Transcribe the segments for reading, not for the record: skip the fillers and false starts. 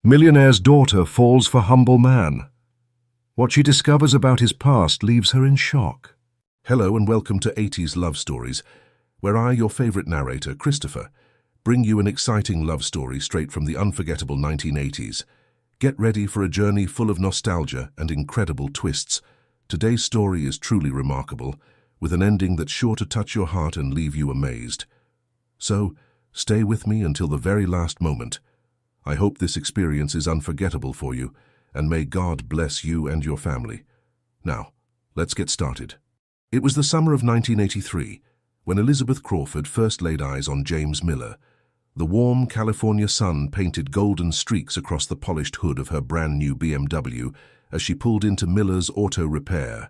Millionaire's daughter falls for humble man. What she discovers about his past leaves her in shock. Hello and welcome to 80s Love Stories, where I, your favorite narrator, Christopher, bring you an exciting love story straight from the unforgettable 1980s. Get ready for a journey full of nostalgia and incredible twists. Today's story is truly remarkable, with an ending that's sure to touch your heart and leave you amazed. So, stay with me until the very last moment. I hope this experience is unforgettable for you, and may God bless you and your family. Now, let's get started. It was the summer of 1983 when Elizabeth Crawford first laid eyes on James Miller. The warm California sun painted golden streaks across the polished hood of her brand-new BMW as she pulled into Miller's Auto Repair,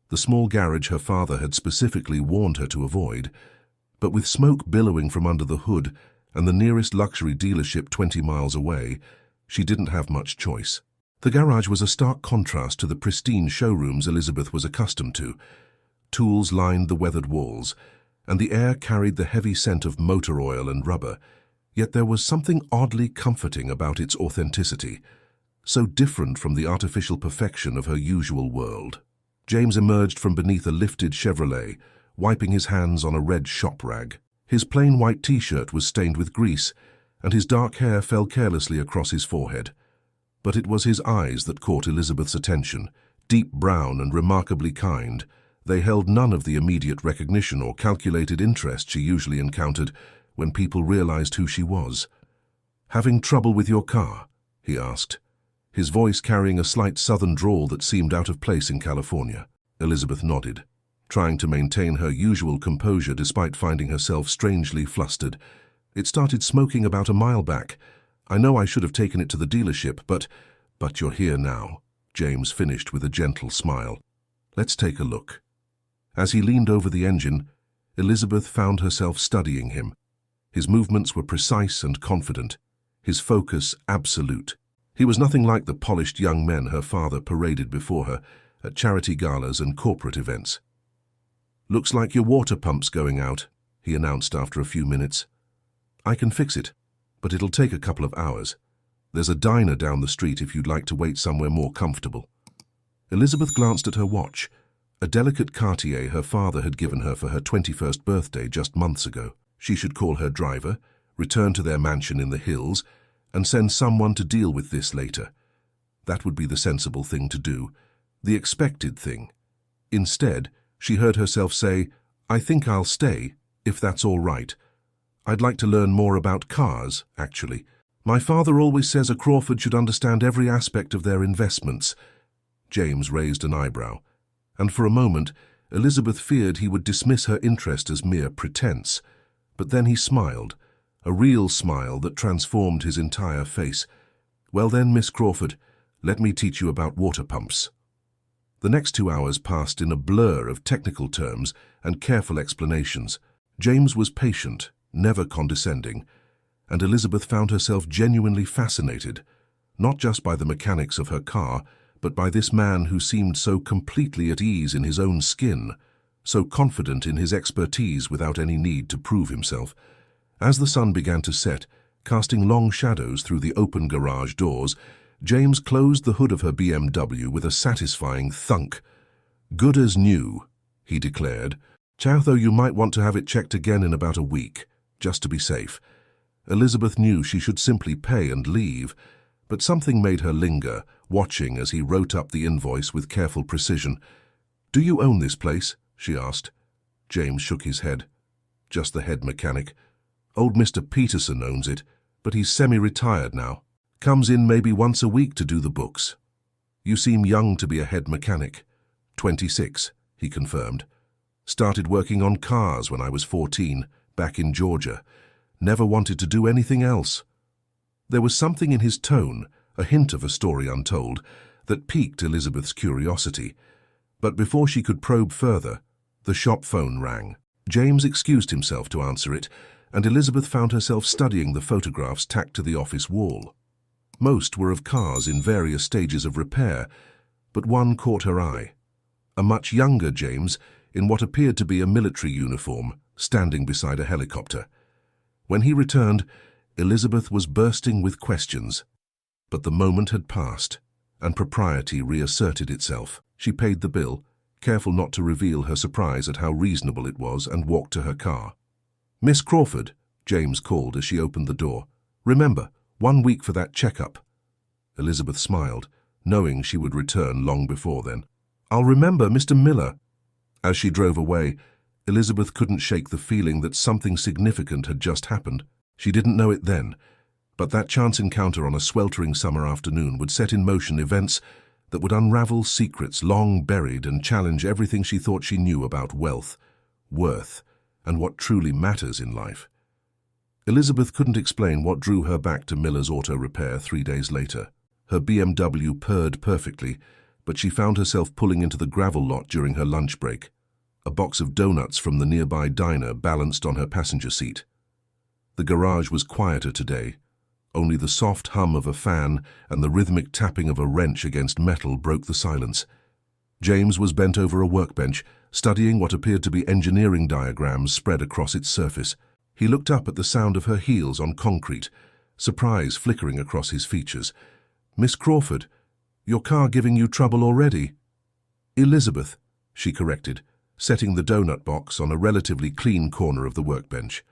the small garage her father had specifically warned her to avoid. But with smoke billowing from under the hood and the nearest luxury dealership 20 miles away, she didn't have much choice. The garage was a stark contrast to the pristine showrooms Elizabeth was accustomed to. Tools lined the weathered walls, and the air carried the heavy scent of motor oil and rubber, yet there was something oddly comforting about its authenticity, so different from the artificial perfection of her usual world. James emerged from beneath a lifted Chevrolet, wiping his hands on a red shop rag. His plain white t-shirt was stained with grease, and his dark hair fell carelessly across his forehead. But it was his eyes that caught Elizabeth's attention, deep brown and remarkably kind. They held none of the immediate recognition or calculated interest she usually encountered when people realized who she was. "Having trouble with your car?" he asked, his voice carrying a slight southern drawl that seemed out of place in California. Elizabeth nodded, trying to maintain her usual composure despite finding herself strangely flustered. "It started smoking about a mile back. I know I should have taken it to the dealership, but you're here now," James finished with a gentle smile. "Let's take a look." As he leaned over the engine, Elizabeth found herself studying him. His movements were precise and confident, his focus absolute. He was nothing like the polished young men her father paraded before her at charity galas and corporate events. "Looks like your water pump's going out," he announced after a few minutes. "I can fix it, but it'll take a couple of hours. There's a diner down the street if you'd like to wait somewhere more comfortable." Elizabeth glanced at her watch, a delicate Cartier her father had given her for her 21st birthday just months ago. She should call her driver, return to their mansion in the hills, and send someone to deal with this later. That would be the sensible thing to do, the expected thing. Instead, she heard herself say, "I think I'll stay, if that's all right. I'd like to learn more about cars, actually. My father always says a Crawford should understand every aspect of their investments." James raised an eyebrow, and for a moment, Elizabeth feared he would dismiss her interest as mere pretense. But then he smiled, a real smile that transformed his entire face. "Well then, Miss Crawford, let me teach you about water pumps." The next 2 hours passed in a blur of technical terms and careful explanations. James was patient, never condescending, and Elizabeth found herself genuinely fascinated, not just by the mechanics of her car, but by this man who seemed so completely at ease in his own skin, so confident in his expertise without any need to prove himself. As the sun began to set, casting long shadows through the open garage doors, James closed the hood of her BMW with a satisfying thunk. "Good as new," he declared, "though you might want to have it checked again in about a week, just to be safe." Elizabeth knew she should simply pay and leave, but something made her linger, watching as he wrote up the invoice with careful precision. "Do you own this place?" she asked. James shook his head. "Just the head mechanic. Old Mr. Peterson owns it, but he's semi-retired now. Comes in maybe once a week to do the books." "You seem young to be a head mechanic." 26, he confirmed. "Started working on cars when I was 14, back in Georgia. Never wanted to do anything else." There was something in his tone, a hint of a story untold, that piqued Elizabeth's curiosity. But before she could probe further, the shop phone rang. James excused himself to answer it, and Elizabeth found herself studying the photographs tacked to the office wall. Most were of cars in various stages of repair, but one caught her eye. A much younger James, in what appeared to be a military uniform, standing beside a helicopter. When he returned, Elizabeth was bursting with questions. But the moment had passed, and propriety reasserted itself. She paid the bill, careful not to reveal her surprise at how reasonable it was, and walked to her car. "Miss Crawford," James called as she opened the door. "Remember, 1 week for that checkup." Elizabeth smiled, knowing she would return long before then. "I'll remember, Mr. Miller." As she drove away, Elizabeth couldn't shake the feeling that something significant had just happened. She didn't know it then, but that chance encounter on a sweltering summer afternoon would set in motion events that would unravel secrets long buried and challenge everything she thought she knew about wealth, worth, and what truly matters in life. Elizabeth couldn't explain what drew her back to Miller's Auto Repair 3 days later. Her BMW purred perfectly, but she found herself pulling into the gravel lot during her lunch break. A box of donuts from the nearby diner balanced on her passenger seat. The garage was quieter today. Only the soft hum of a fan and the rhythmic tapping of a wrench against metal broke the silence. James was bent over a workbench, studying what appeared to be engineering diagrams spread across its surface. He looked up at the sound of her heels on concrete, surprise flickering across his features. "Miss Crawford, your car giving you trouble already?" "Elizabeth," she corrected, setting the donut box on a relatively clean corner of the workbench.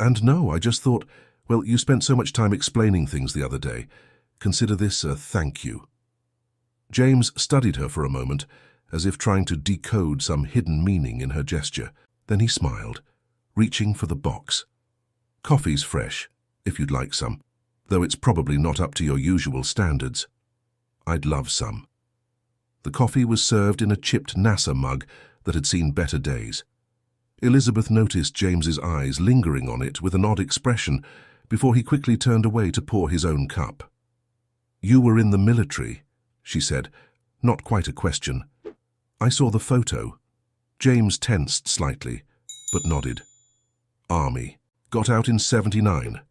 "And no, I just thought, well, you spent so much time explaining things the other day. Consider this a thank you." James studied her for a moment, as if trying to decode some hidden meaning in her gesture. Then he smiled, reaching for the box. "Coffee's fresh, if you'd like some, though it's probably not up to your usual standards." "I'd love some." The coffee was served in a chipped NASA mug that had seen better days. Elizabeth noticed James's eyes lingering on it with an odd expression before he quickly turned away to pour his own cup. "You were in the military," she said, not quite a question. "I saw the photo." James tensed slightly, but nodded. "Army. Got out in '79.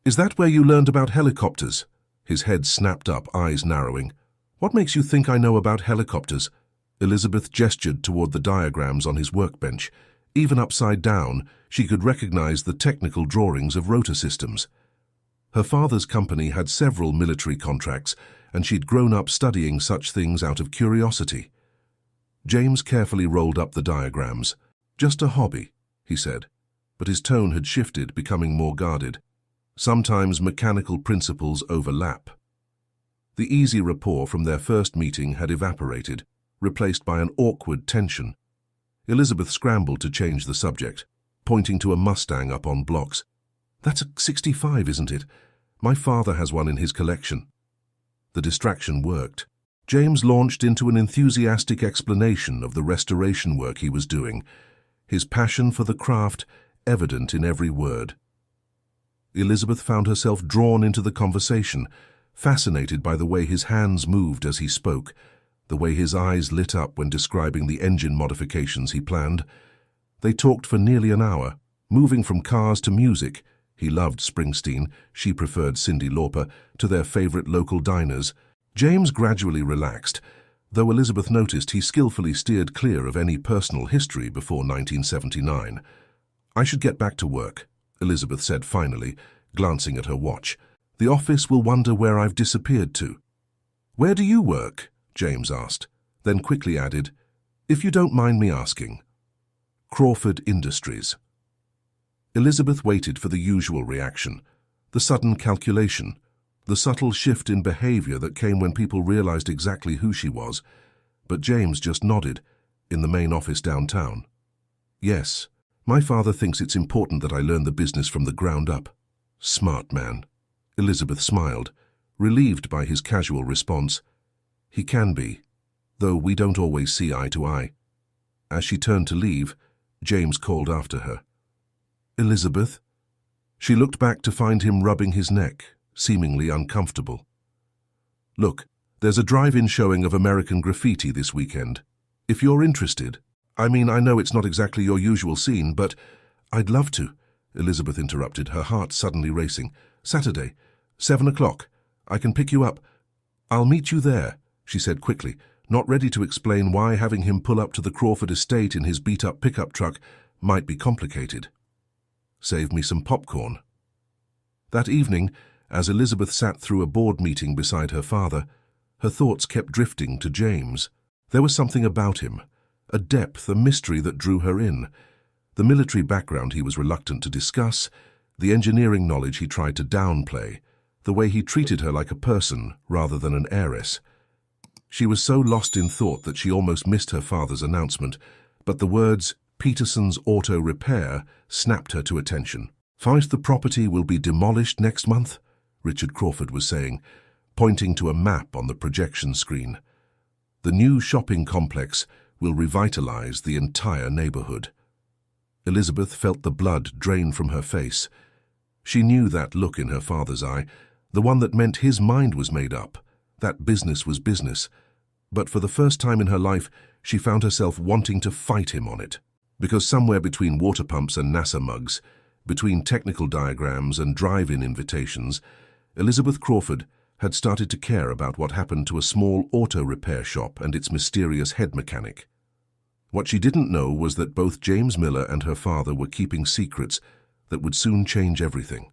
Is that where you learned about helicopters?" His head snapped up, eyes narrowing. "What makes you think I know about helicopters?" Elizabeth gestured toward the diagrams on his workbench. Even upside down, she could recognize the technical drawings of rotor systems. Her father's company had several military contracts, and she'd grown up studying such things out of curiosity. James carefully rolled up the diagrams. "Just a hobby," he said, but his tone had shifted, becoming more guarded. Sometimes mechanical principles overlap. The easy rapport from their first meeting had evaporated, replaced by an awkward tension. Elizabeth scrambled to change the subject, pointing to a Mustang up on blocks. "That's a '65, isn't it? My father has one in his collection." The distraction worked. James launched into an enthusiastic explanation of the restoration work he was doing, his passion for the craft evident in every word. Elizabeth found herself drawn into the conversation, fascinated by the way his hands moved as he spoke, the way his eyes lit up when describing the engine modifications he planned. They talked for nearly an hour, moving from cars to music. He loved Springsteen, she preferred Cyndi Lauper, to their favorite local diners. James gradually relaxed, though Elizabeth noticed he skillfully steered clear of any personal history before 1979. "I should get back to work," Elizabeth said finally, glancing at her watch. "The office will wonder where I've disappeared to." "Where do you work?" James asked, then quickly added, "If you don't mind me asking." "Crawford Industries." Elizabeth waited for the usual reaction, the sudden calculation, the subtle shift in behavior that came when people realized exactly who she was. But James just nodded, in the main office downtown. "Yes, my father thinks it's important that I learn the business from the ground up." "Smart man." Elizabeth smiled, relieved by his casual response. "He can be, though we don't always see eye to eye." As she turned to leave, James called after her. "Elizabeth?" She looked back to find him rubbing his neck, seemingly uncomfortable. "Look, there's a drive-in showing of American Graffiti this weekend. If you're interested. I mean, I know it's not exactly your usual scene, but I'd love to," Elizabeth interrupted, her heart suddenly racing. "Saturday, 7 o'clock. I can pick you up." "I'll meet you there," she said quickly, not ready to explain why having him pull up to the Crawford estate in his beat-up pickup truck might be complicated. "Save me some popcorn." That evening, As Elizabeth sat through a board meeting beside her father, her thoughts kept drifting to James. There was something about him, a depth, a mystery that drew her in. The military background he was reluctant to discuss, the engineering knowledge he tried to downplay, the way he treated her like a person rather than an heiress. She was so lost in thought that she almost missed her father's announcement, but the words, Peterson's Auto Repair, snapped her to attention. "The property will be demolished next month," Richard Crawford was saying, pointing to a map on the projection screen. "The new shopping complex will revitalize the entire neighborhood." Elizabeth felt the blood drain from her face. She knew that look in her father's eye, the one that meant his mind was made up, that business was business. But for the first time in her life, she found herself wanting to fight him on it. Because somewhere between water pumps and NASA mugs, between technical diagrams and drive-in invitations, Elizabeth Crawford had started to care about what happened to a small auto repair shop and its mysterious head mechanic. What she didn't know was that both James Miller and her father were keeping secrets that would soon change everything.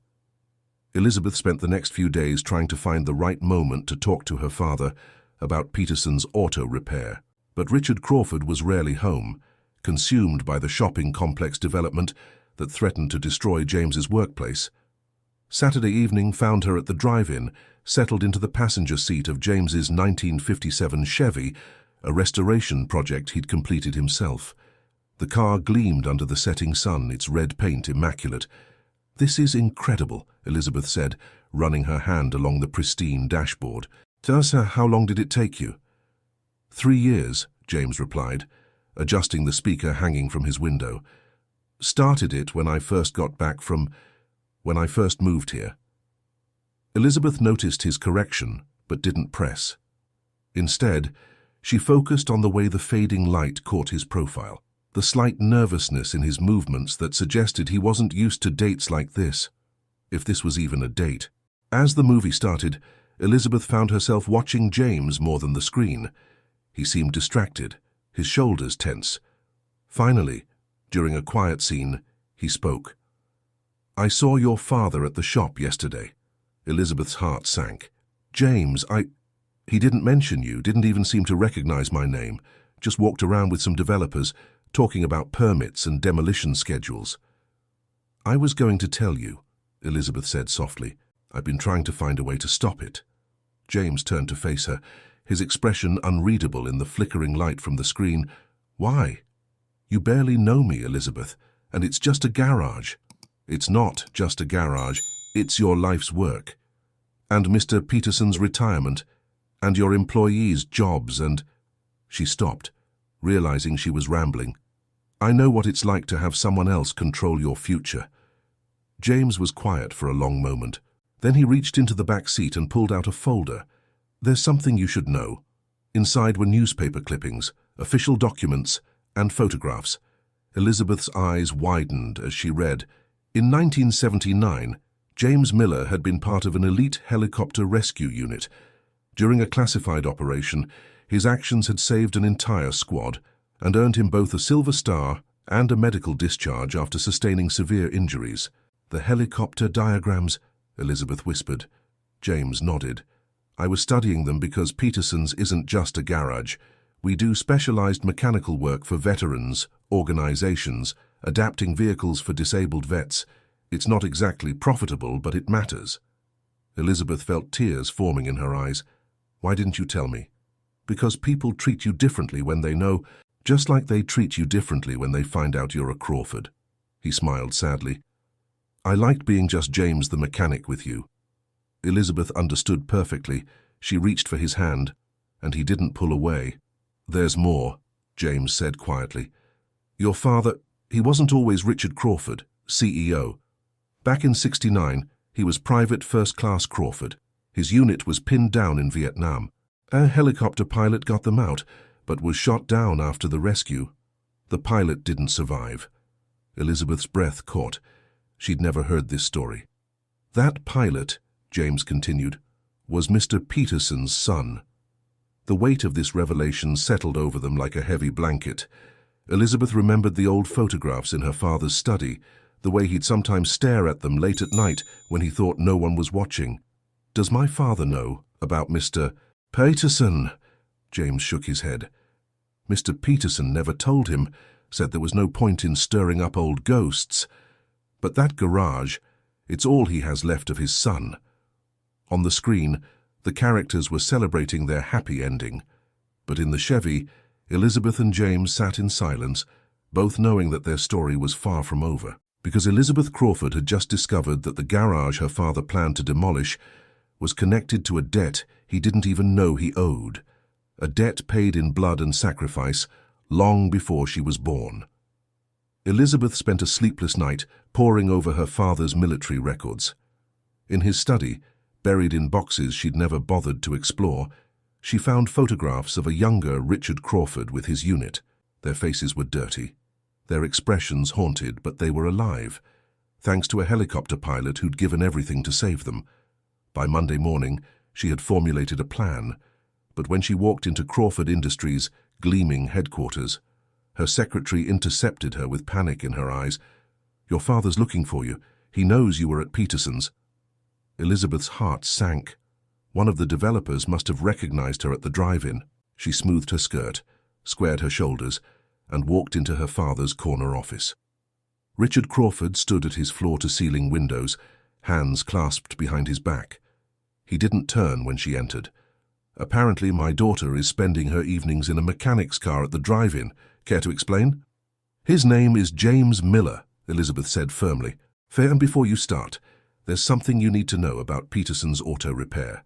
Elizabeth spent the next few days trying to find the right moment to talk to her father about Peterson's auto repair. But Richard Crawford was rarely home, consumed by the shopping complex development that threatened to destroy James's workplace. Saturday evening found her at the drive-in, settled into the passenger seat of James's 1957 Chevy, a restoration project he'd completed himself. The car gleamed under the setting sun, its red paint immaculate. "This is incredible," Elizabeth said, running her hand along the pristine dashboard. "Tell us, how long did it take you?" 3 years, James replied, adjusting the speaker hanging from his window. "Started it when I first moved here." Elizabeth noticed his correction, but didn't press. Instead, she focused on the way the fading light caught his profile, the slight nervousness in his movements that suggested he wasn't used to dates like this, if this was even a date. As the movie started, Elizabeth found herself watching James more than the screen. He seemed distracted, his shoulders tense. Finally, during a quiet scene, he spoke. "I saw your father at the shop yesterday." Elizabeth's heart sank. "James, He didn't mention you, didn't even seem to recognize my name, just walked around with some developers, talking about permits and demolition schedules." "I was going to tell you," Elizabeth said softly. "I've been trying to find a way to stop it." James turned to face her, his expression unreadable in the flickering light from the screen. "Why?" "You barely know me, Elizabeth, and it's just a garage." "It's not just a garage, it's your life's work. And Mr. Peterson's retirement, and your employees' jobs and—" She stopped, realizing she was rambling. "I know what it's like to have someone else control your future." James was quiet for a long moment. Then he reached into the back seat and pulled out a folder. "There's something you should know." Inside were newspaper clippings, official documents, and photographs. Elizabeth's eyes widened as she read. In 1979, James Miller had been part of an elite helicopter rescue unit. During a classified operation, his actions had saved an entire squad and earned him both a Silver Star and a medical discharge after sustaining severe injuries. "The helicopter diagrams," Elizabeth whispered. James nodded. "I was studying them because Peterson's isn't just a garage. We do specialized mechanical work for veterans, organizations, adapting vehicles for disabled vets. It's not exactly profitable, but it matters." Elizabeth felt tears forming in her eyes. "Why didn't you tell me?" "Because people treat you differently when they know, just like they treat you differently when they find out you're a Crawford." He smiled sadly. "I liked being just James the mechanic with you." Elizabeth understood perfectly. She reached for his hand, and he didn't pull away. "There's more," James said quietly. "Your father, he wasn't always Richard Crawford, CEO. Back in '69, he was Private First Class Crawford. His unit was pinned down in Vietnam. A helicopter pilot got them out, but was shot down after the rescue. The pilot didn't survive." Elizabeth's breath caught. She'd never heard this story. "That pilot," James continued, "was Mr. Peterson's son." The weight of this revelation settled over them like a heavy blanket. Elizabeth remembered the old photographs in her father's study, the way he'd sometimes stare at them late at night when he thought no one was watching. Does my father know about Mr. Peterson? James shook his head. Mr. Peterson never told him, said there was no point in stirring up old ghosts. But that garage, it's all he has left of his son. On the screen, the characters were celebrating their happy ending. But in the Chevy, Elizabeth and James sat in silence, both knowing that their story was far from over. Because Elizabeth Crawford had just discovered that the garage her father planned to demolish was connected to a debt he didn't even know he owed. A debt paid in blood and sacrifice long before she was born. Elizabeth spent a sleepless night poring over her father's military records. In his study, buried in boxes she'd never bothered to explore, she found photographs of a younger Richard Crawford with his unit. Their faces were dirty, their expressions haunted, but they were alive, thanks to a helicopter pilot who'd given everything to save them. By Monday morning, she had formulated a plan, but when she walked into Crawford Industries' gleaming headquarters, her secretary intercepted her with panic in her eyes. "Your father's looking for you. He knows you were at Peterson's." Elizabeth's heart sank. One of the developers must have recognized her at the drive-in. She smoothed her skirt, squared her shoulders, and walked into her father's corner office. Richard Crawford stood at his floor-to-ceiling windows, hands clasped behind his back. He didn't turn when she entered. "Apparently my daughter is spending her evenings in a mechanic's car at the drive-in. Care to explain?" "His name is James Miller," Elizabeth said firmly. "Fair, and before you start, there's something you need to know about Peterson's auto repair.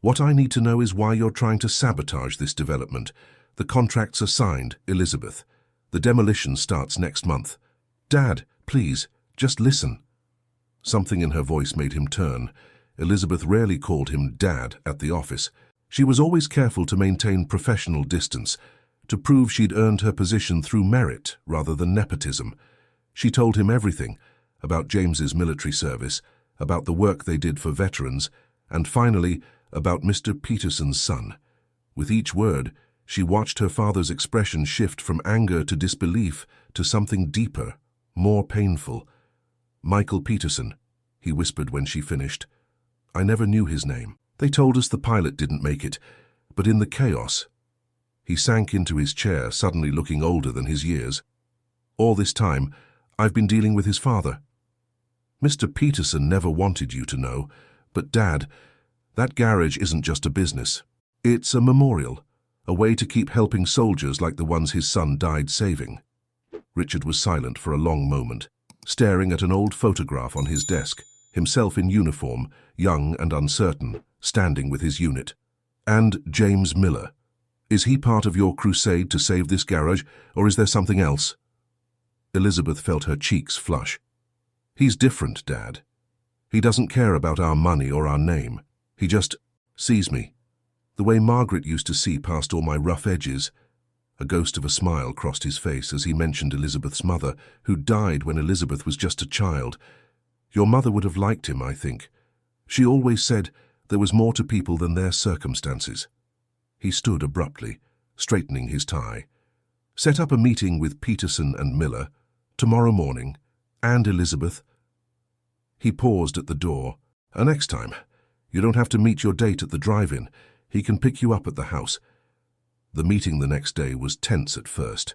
What I need to know is why you're trying to sabotage this development. The contracts are signed, Elizabeth. The demolition starts next month. Dad, please, just listen." Something in her voice made him turn. Elizabeth rarely called him Dad at the office. She was always careful to maintain professional distance, to prove she'd earned her position through merit rather than nepotism. She told him everything, about James's military service, about the work they did for veterans, and finally, about Mr. Peterson's son. With each word, she watched her father's expression shift from anger to disbelief to something deeper, more painful. "Michael Peterson," he whispered when she finished. "I never knew his name. They told us the pilot didn't make it, but in the chaos..." He sank into his chair, suddenly looking older than his years. "All this time, I've been dealing with his father. Mr. Peterson never wanted you to know, but Dad, that garage isn't just a business. It's a memorial, a way to keep helping soldiers like the ones his son died saving." Richard was silent for a long moment, staring at an old photograph on his desk, himself in uniform, young and uncertain, standing with his unit. "And James Miller. Is he part of your crusade to save this garage, or is there something else?" Elizabeth felt her cheeks flush. "He's different, Dad. He doesn't care about our money or our name. He just sees me. The way Margaret used to see past all my rough edges." A ghost of a smile crossed his face as he mentioned Elizabeth's mother, who died when Elizabeth was just a child. "Your mother would have liked him, I think. She always said there was more to people than their circumstances." He stood abruptly, straightening his tie. "Set up a meeting with Peterson and Miller, tomorrow morning, and Elizabeth." He paused at the door. "Next time, you don't have to meet your date at the drive-in. He can pick you up at the house." The meeting the next day was tense at first.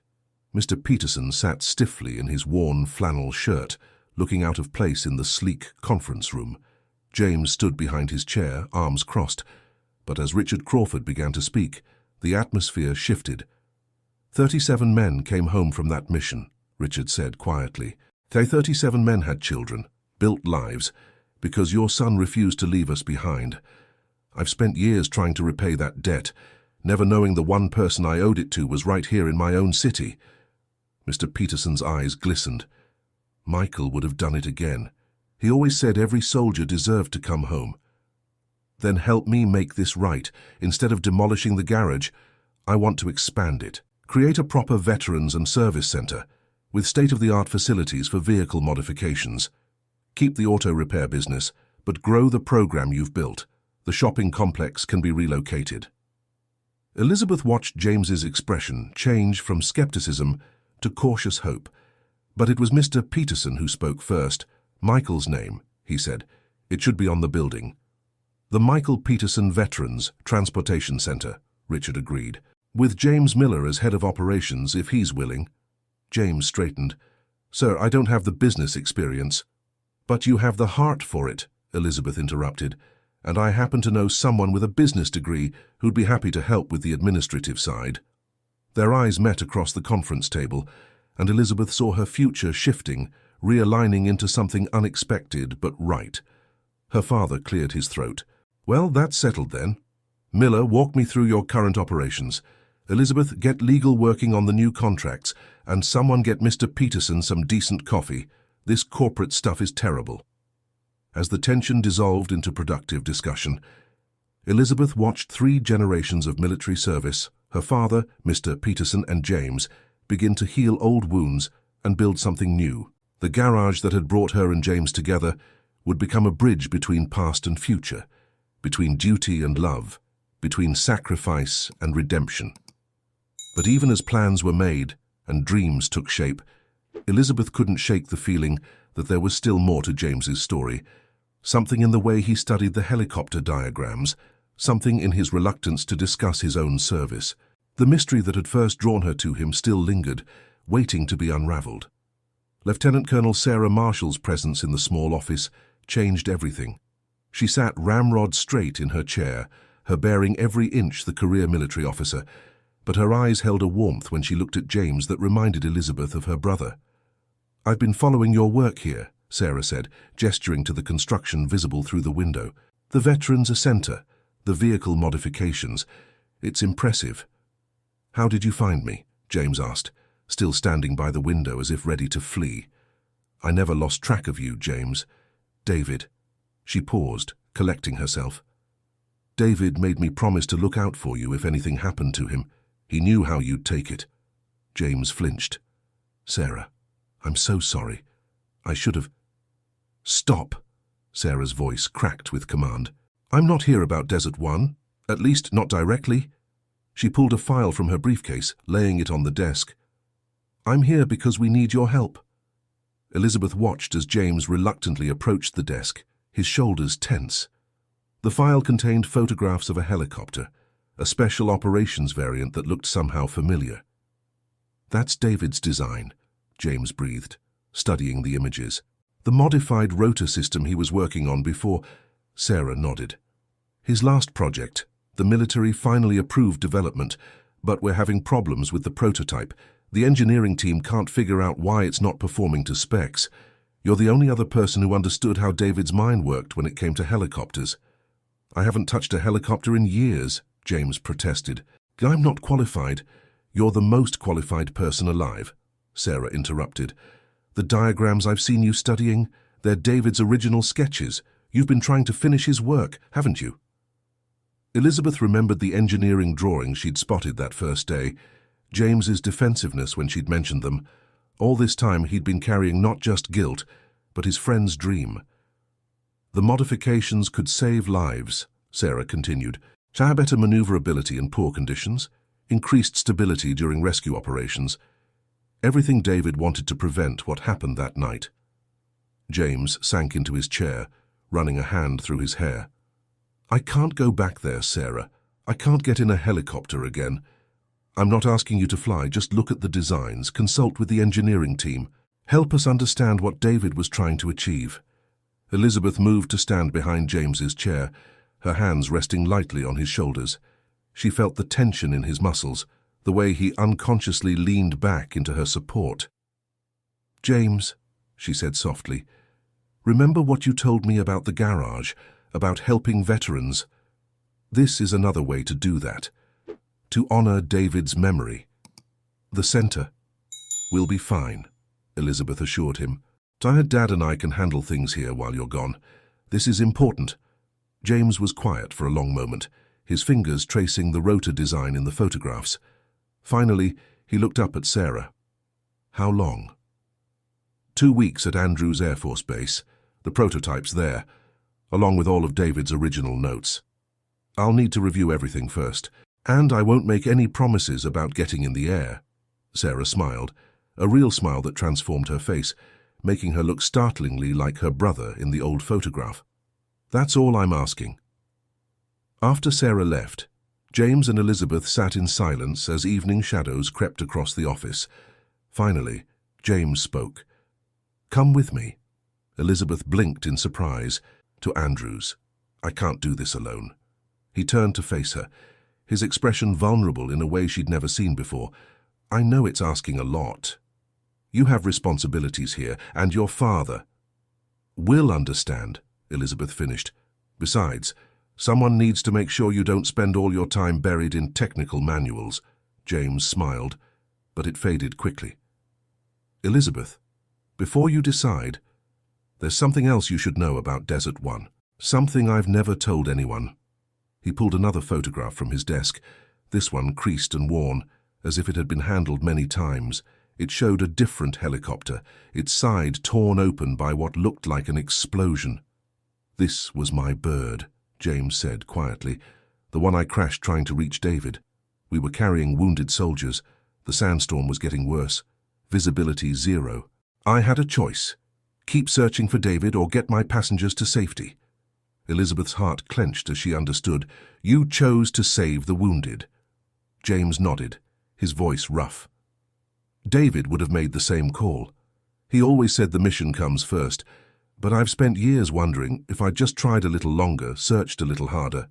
Mr. Peterson sat stiffly in his worn flannel shirt, looking out of place in the sleek conference room. James stood behind his chair, arms crossed, but as Richard Crawford began to speak, the atmosphere shifted. 37 men came home from that mission," Richard said quietly. "They 37 men had children, built lives, because your son refused to leave us behind. I've spent years trying to repay that debt, never knowing the one person I owed it to was right here in my own city." Mr. Peterson's eyes glistened. Michael would have done it again. He always said every soldier deserved to come home. "Then help me make this right. Instead of demolishing the garage, I want to expand it. Create a proper veterans and service center, with state-of-the-art facilities for vehicle modifications. Keep the auto repair business, but grow the program you've built. The shopping complex can be relocated." Elizabeth watched James's expression change from skepticism to cautious hope. But it was Mr. Peterson who spoke first. "Michael's name," he said. "It should be on the building." The Michael Peterson Veterans Transportation Center, Richard agreed. With James Miller as head of operations, if he's willing. James straightened. Sir, I don't have the business experience. But you have the heart for it, Elizabeth interrupted, and I happen to know someone with a business degree who'd be happy to help with the administrative side. Their eyes met across the conference table, and Elizabeth saw her future shifting, realigning into something unexpected but right. Her father cleared his throat. Well, that's settled then. Miller, walk me through your current operations. Elizabeth, get legal working on the new contracts, and someone get Mr. Peterson some decent coffee. This corporate stuff is terrible. As the tension dissolved into productive discussion, Elizabeth watched 3 generations of military service, her father, Mr. Peterson, and James, begin to heal old wounds and build something new. The garage that had brought her and James together would become a bridge between past and future, between duty and love, between sacrifice and redemption. But even as plans were made and dreams took shape, Elizabeth couldn't shake the feeling that there was still more to James's story, something in the way he studied the helicopter diagrams, something in his reluctance to discuss his own service. The mystery that had first drawn her to him still lingered, waiting to be unraveled. Lieutenant Colonel Sarah Marshall's presence in the small office changed everything. She sat ramrod straight in her chair, her bearing every inch the career military officer, but her eyes held a warmth when she looked at James that reminded Elizabeth of her brother. I've been following your work here, Sarah said, gesturing to the construction visible through the window. The Veterans Center, the vehicle modifications. It's impressive. How did you find me? James asked, still standing by the window as if ready to flee. I never lost track of you, James. David. She paused, collecting herself. David made me promise to look out for you if anything happened to him. He knew how you'd take it. James flinched. Sarah, I'm so sorry. I should have... Stop! Sarah's voice cracked with command. I'm not here about Desert One, at least not directly. She pulled a file from her briefcase, laying it on the desk. I'm here because we need your help. Elizabeth watched as James reluctantly approached the desk, his shoulders tense. The file contained photographs of a helicopter, a special operations variant that looked somehow familiar. That's David's design, James breathed, studying the images. The modified rotor system he was working on before... Sarah nodded. His last project, the military finally approved development, but we're having problems with the prototype. The engineering team can't figure out why it's not performing to specs. You're the only other person who understood how David's mind worked when it came to helicopters. I haven't touched a helicopter in years, James protested. I'm not qualified. You're the most qualified person alive, Sarah interrupted. The diagrams I've seen you studying, they're David's original sketches. You've been trying to finish his work, haven't you? Elizabeth remembered the engineering drawings she'd spotted that first day, James's defensiveness when she'd mentioned them. All this time he'd been carrying not just guilt, but his friend's dream. The modifications could save lives, Sarah continued. Better maneuverability in poor conditions, increased stability during rescue operations. Everything David wanted to prevent what happened that night. James sank into his chair, running a hand through his hair. I can't go back there, Sarah. I can't get in a helicopter again. I'm not asking you to fly, just look at the designs, consult with the engineering team. Help us understand what David was trying to achieve. Elizabeth moved to stand behind James's chair, her hands resting lightly on his shoulders. She felt the tension in his muscles, the way he unconsciously leaned back into her support. James, she said softly, remember what you told me about the garage, about helping veterans? This is another way to do that, to honor David's memory. The center will be fine, Elizabeth assured him. Dad and I can handle things here while you're gone. This is important. James was quiet for a long moment, his fingers tracing the rotor design in the photographs. Finally, he looked up at Sarah. How long? 2 weeks at Andrews Air Force Base, the prototype's there, along with all of David's original notes. I'll need to review everything first, and I won't make any promises about getting in the air. Sarah smiled, a real smile that transformed her face, making her look startlingly like her brother in the old photograph. That's all I'm asking. After Sarah left, James and Elizabeth sat in silence as evening shadows crept across the office. Finally, James spoke. "Come with me." Elizabeth blinked in surprise. "To Andrews. I can't do this alone." He turned to face her, his expression vulnerable in a way she'd never seen before. "I know it's asking a lot. You have responsibilities here, and your father." "Will understand," Elizabeth finished. "Besides, someone needs to make sure you don't spend all your time buried in technical manuals." James smiled, but it faded quickly. "Elizabeth, before you decide, there's something else you should know about Desert One. Something I've never told anyone." He pulled another photograph from his desk, this one creased and worn, as if it had been handled many times. It showed a different helicopter, its side torn open by what looked like an explosion. "This was my bird," James said quietly. "The one I crashed trying to reach David. We were carrying wounded soldiers. The sandstorm was getting worse. Visibility 0. I had a choice. Keep searching for David or get my passengers to safety." Elizabeth's heart clenched as she understood. "You chose to save the wounded." James nodded, his voice rough. "David would have made the same call. He always said the mission comes first, but I've spent years wondering if I'd just tried a little longer, searched a little harder."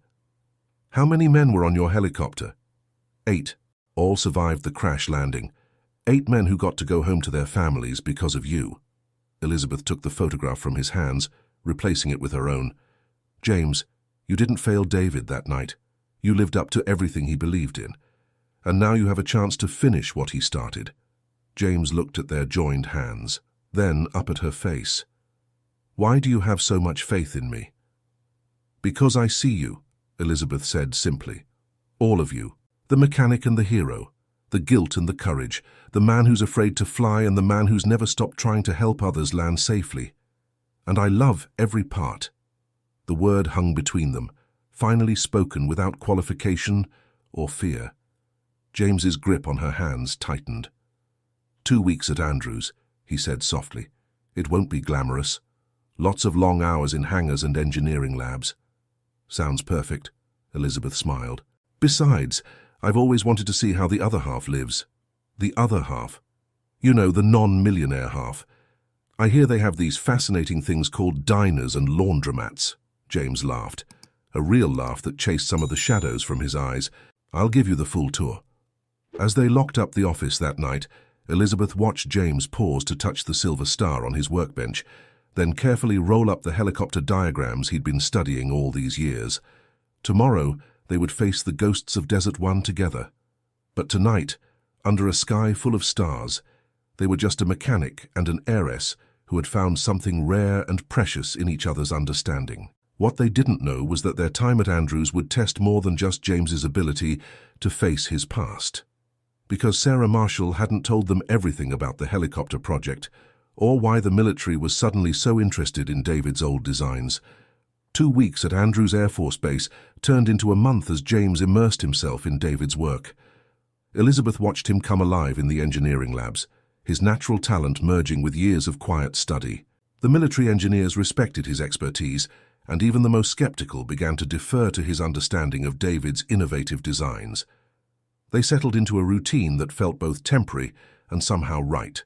"How many men were on your helicopter?" 8. All survived the crash landing. 8 men who got to go home to their families because of you." Elizabeth took the photograph from his hands, replacing it with her own. "James, you didn't fail David that night. You lived up to everything he believed in. And now you have a chance to finish what he started." James looked at their joined hands, then up at her face. "Why do you have so much faith in me?" "Because I see you," Elizabeth said simply. "All of you. The mechanic and the hero. The guilt and the courage. The man who's afraid to fly and the man who's never stopped trying to help others land safely. And I love every part." The word hung between them, finally spoken without qualification or fear. James's grip on her hands tightened. 2 weeks at Andrews," he said softly. "It won't be glamorous. Lots of long hours in hangars and engineering labs." "Sounds perfect," Elizabeth smiled. "Besides, I've always wanted to see how the other half lives." "The other half?" "You know, the non-millionaire half. I hear they have these fascinating things called diners and laundromats." James laughed, a real laugh that chased some of the shadows from his eyes. "I'll give you the full tour." As they locked up the office that night, Elizabeth watched James pause to touch the silver star on his workbench, then carefully roll up the helicopter diagrams he'd been studying all these years. Tomorrow, they would face the ghosts of Desert One together. But tonight, under a sky full of stars, they were just a mechanic and an heiress who had found something rare and precious in each other's understanding. What they didn't know was that their time at Andrews would test more than just James's ability to face his past. Because Sarah Marshall hadn't told them everything about the helicopter project, or why the military was suddenly so interested in David's old designs. 2 weeks at Andrews Air Force Base turned into a month as James immersed himself in David's work. Elizabeth watched him come alive in the engineering labs, his natural talent merging with years of quiet study. The military engineers respected his expertise, and even the most skeptical began to defer to his understanding of David's innovative designs. They settled into a routine that felt both temporary and somehow right.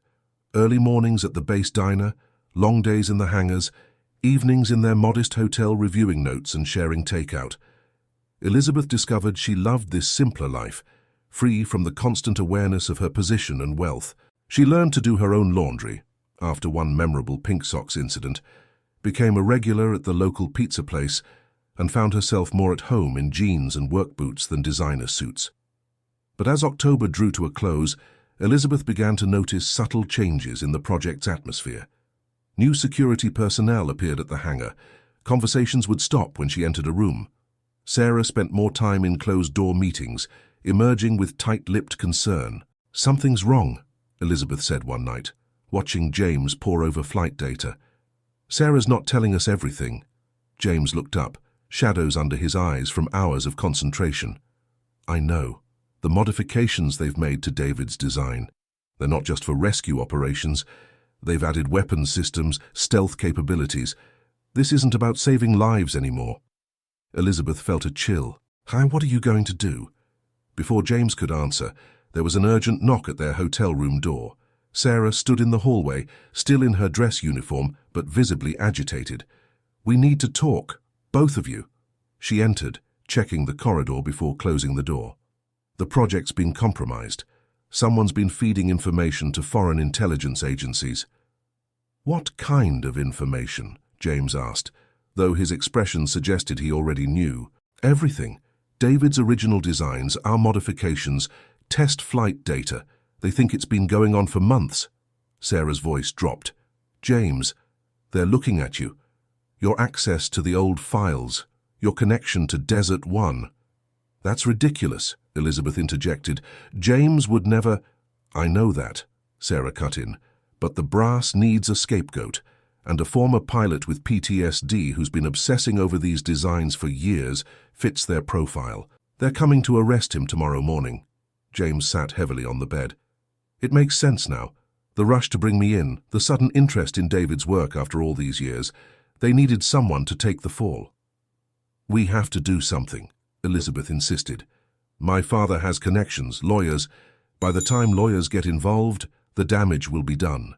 Early mornings at the base diner, long days in the hangars, evenings in their modest hotel reviewing notes and sharing takeout. Elizabeth discovered she loved this simpler life, free from the constant awareness of her position and wealth. She learned to do her own laundry, after one memorable pink socks incident, became a regular at the local pizza place, and found herself more at home in jeans and work boots than designer suits. But as October drew to a close, Elizabeth began to notice subtle changes in the project's atmosphere. New security personnel appeared at the hangar. Conversations would stop when she entered a room. Sarah spent more time in closed-door meetings, emerging with tight-lipped concern. "Something's wrong," Elizabeth said one night, watching James pore over flight data. "Sarah's not telling us everything." James looked up, shadows under his eyes from hours of concentration. "I know. The modifications they've made to David's design. They're not just for rescue operations. They've added weapons systems, stealth capabilities. This isn't about saving lives anymore." Elizabeth felt a chill. "Hi, what are you going to do?" Before James could answer, there was an urgent knock at their hotel room door. Sarah stood in the hallway, still in her dress uniform, but visibly agitated. "We need to talk, both of you." She entered, checking the corridor before closing the door. "The project's been compromised. Someone's been feeding information to foreign intelligence agencies." "What kind of information?" James asked, though his expression suggested he already knew. "Everything. David's original designs, our modifications, test flight data. They think it's been going on for months." Sarah's voice dropped. "James, they're looking at you. Your access to the old files, your connection to Desert One." "That's ridiculous," Elizabeth interjected. "James would never—" "I know that," Sarah cut in, "but the brass needs a scapegoat, and a former pilot with PTSD who's been obsessing over these designs for years fits their profile. They're coming to arrest him tomorrow morning." James sat heavily on the bed. "It makes sense now. The rush to bring me in, the sudden interest in David's work after all these years. They needed someone to take the fall." "We have to do something," Elizabeth insisted. "My father has connections, lawyers. By the time lawyers get involved, the damage will be done."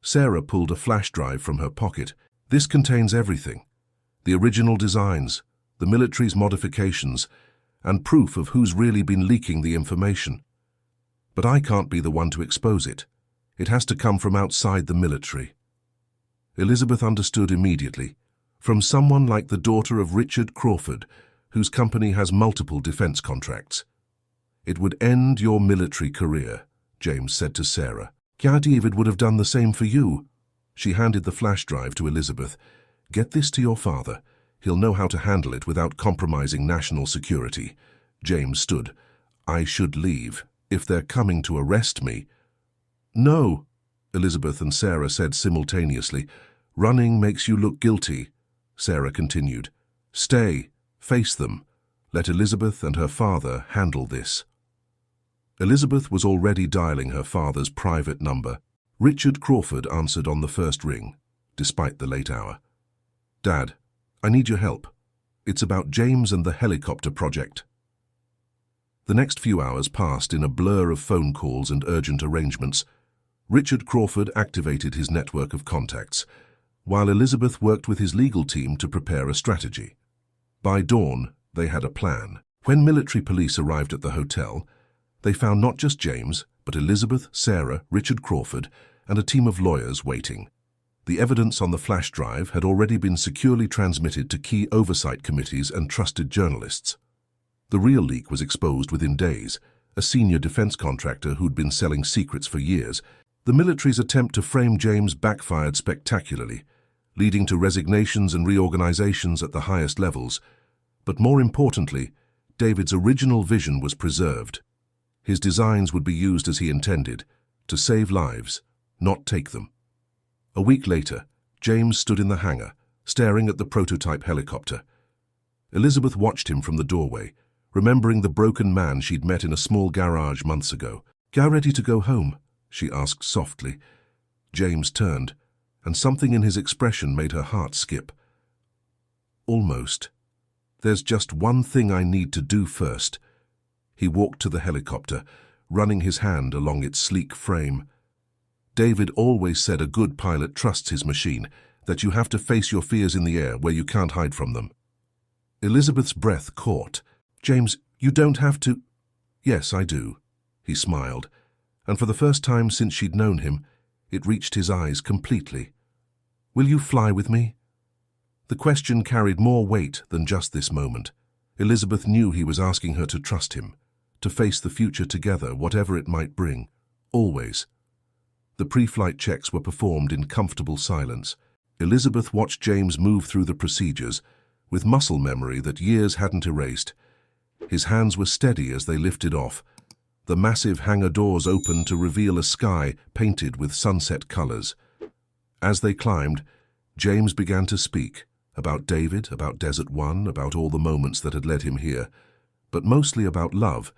Sarah pulled a flash drive from her pocket. "This contains everything. The original designs, the military's modifications, and proof of who's really been leaking the information. But I can't be the one to expose it. It has to come from outside the military." Elizabeth understood immediately. From someone like the daughter of Richard Crawford, whose company has multiple defense contracts. "It would end your military career," James said to Sarah. "David would have done the same for you." She handed the flash drive to Elizabeth. "Get this to your father. He'll know how to handle it without compromising national security." James stood. "I should leave. If they're coming to arrest me—" "No," Elizabeth and Sarah said simultaneously. "Running makes you look guilty," Sarah continued. "Stay. Face them. Let Elizabeth and her father handle this." Elizabeth was already dialing her father's private number. Richard Crawford answered on the first ring, despite the late hour. "Dad, I need your help. It's about James and the helicopter project." The next few hours passed in a blur of phone calls and urgent arrangements. Richard Crawford activated his network of contacts, while Elizabeth worked with his legal team to prepare a strategy. By dawn, they had a plan. When military police arrived at the hotel, they found not just James, but Elizabeth, Sarah, Richard Crawford, and a team of lawyers waiting. The evidence on the flash drive had already been securely transmitted to key oversight committees and trusted journalists. The real leak was exposed within days. A senior defense contractor who'd been selling secrets for years. The military's attempt to frame James backfired spectacularly, leading to resignations and reorganizations at the highest levels. But more importantly, David's original vision was preserved. His designs would be used as he intended, to save lives, not take them. A week later, James stood in the hangar, staring at the prototype helicopter. Elizabeth watched him from the doorway, remembering the broken man she'd met in a small garage months ago. "Ready to go home?" she asked softly. James turned, and something in his expression made her heart skip. "Almost. There's just one thing I need to do first." He walked to the helicopter, running his hand along its sleek frame. David always said a good pilot trusts his machine, that you have to face your fears in the air where you can't hide from them. Elizabeth's breath caught. "James, you don't have to—" "Yes, I do," he smiled, and for the first time since she'd known him, it reached his eyes completely. "Will you fly with me?" The question carried more weight than just this moment. Elizabeth knew he was asking her to trust him, to face the future together, whatever it might bring, always. The pre-flight checks were performed in comfortable silence. Elizabeth watched James move through the procedures, with muscle memory that years hadn't erased. His hands were steady as they lifted off. The massive hangar doors opened to reveal a sky painted with sunset colors. As they climbed, James began to speak, about David, about Desert One, about all the moments that had led him here, but mostly about love,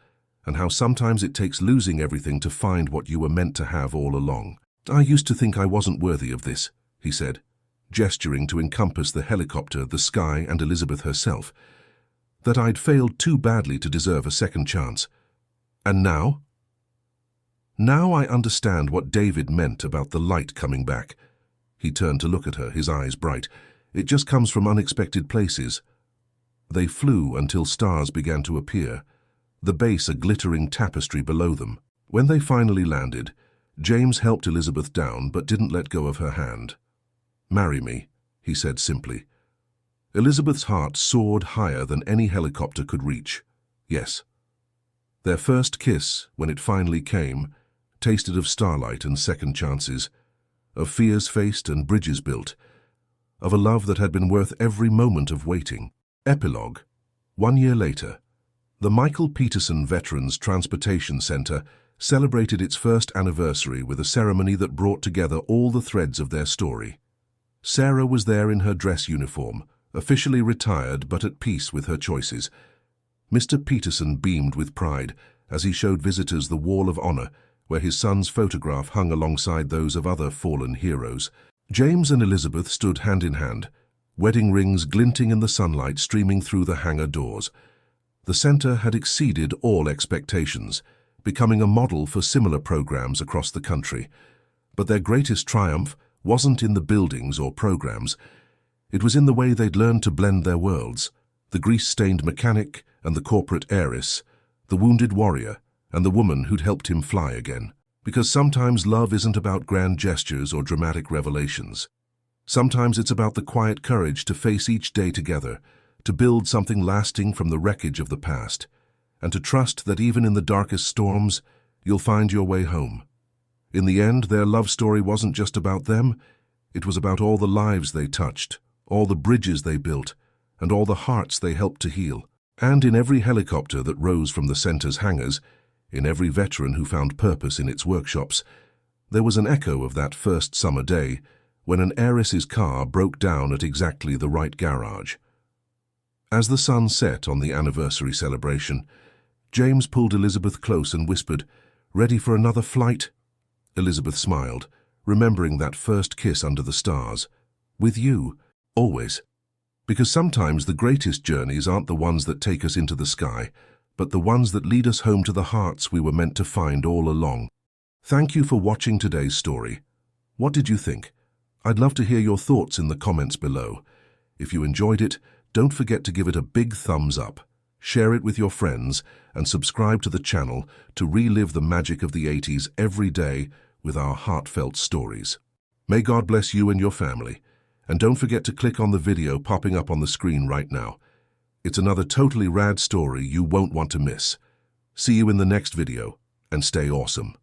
and how sometimes it takes losing everything to find what you were meant to have all along. "I used to think I wasn't worthy of this," he said. gesturing to encompass the helicopter, the sky, and Elizabeth herself, that I'd failed too badly to deserve a second chance. And now? Now I understand what David meant about the light coming back. He turned to look at her, his eyes bright. It just comes from unexpected places. They flew until stars began to appear, the base a glittering tapestry below them. When they finally landed, James helped Elizabeth down but didn't let go of her hand. "Marry me," he said simply. Elizabeth's heart soared higher than any helicopter could reach. Yes. Their first kiss, when it finally came, tasted of starlight and second chances, of fears faced and bridges built, of a love that had been worth every moment of waiting. Epilogue. 1 year later, the Michael Peterson Veterans Transportation Center celebrated its first anniversary with a ceremony that brought together all the threads of their story. Sarah was there in her dress uniform, officially retired but at peace with her choices. Mr. Peterson beamed with pride as he showed visitors the Wall of Honor, where his son's photograph hung alongside those of other fallen heroes. James and Elizabeth stood hand in hand, wedding rings glinting in the sunlight streaming through the hangar doors. The center had exceeded all expectations, becoming a model for similar programs across the country. But their greatest triumph wasn't in the buildings or programs. It was in the way they'd learned to blend their worlds, the grease-stained mechanic and the corporate heiress, the wounded warrior and the woman who'd helped him fly again. Because sometimes love isn't about grand gestures or dramatic revelations. Sometimes it's about the quiet courage to face each day together, to build something lasting from the wreckage of the past, and to trust that even in the darkest storms, you'll find your way home. In the end, their love story wasn't just about them. It was about all the lives they touched, all the bridges they built, and all the hearts they helped to heal. And in every helicopter that rose from the center's hangars, in every veteran who found purpose in its workshops, there was an echo of that first summer day when an heiress's car broke down at exactly the right garage. As the sun set on the anniversary celebration, James pulled Elizabeth close and whispered, "Ready for another flight?" Elizabeth smiled, remembering that first kiss under the stars. "With you, always." Because sometimes the greatest journeys aren't the ones that take us into the sky, but the ones that lead us home to the hearts we were meant to find all along. Thank you for watching today's story. What did you think? I'd love to hear your thoughts in the comments below. If you enjoyed it, don't forget to give it a big thumbs up, share it with your friends, and subscribe to the channel to relive the magic of the 80s every day with our heartfelt stories. May God bless you and your family, and don't forget to click on the video popping up on the screen right now. It's another totally rad story you won't want to miss. See you in the next video, and stay awesome.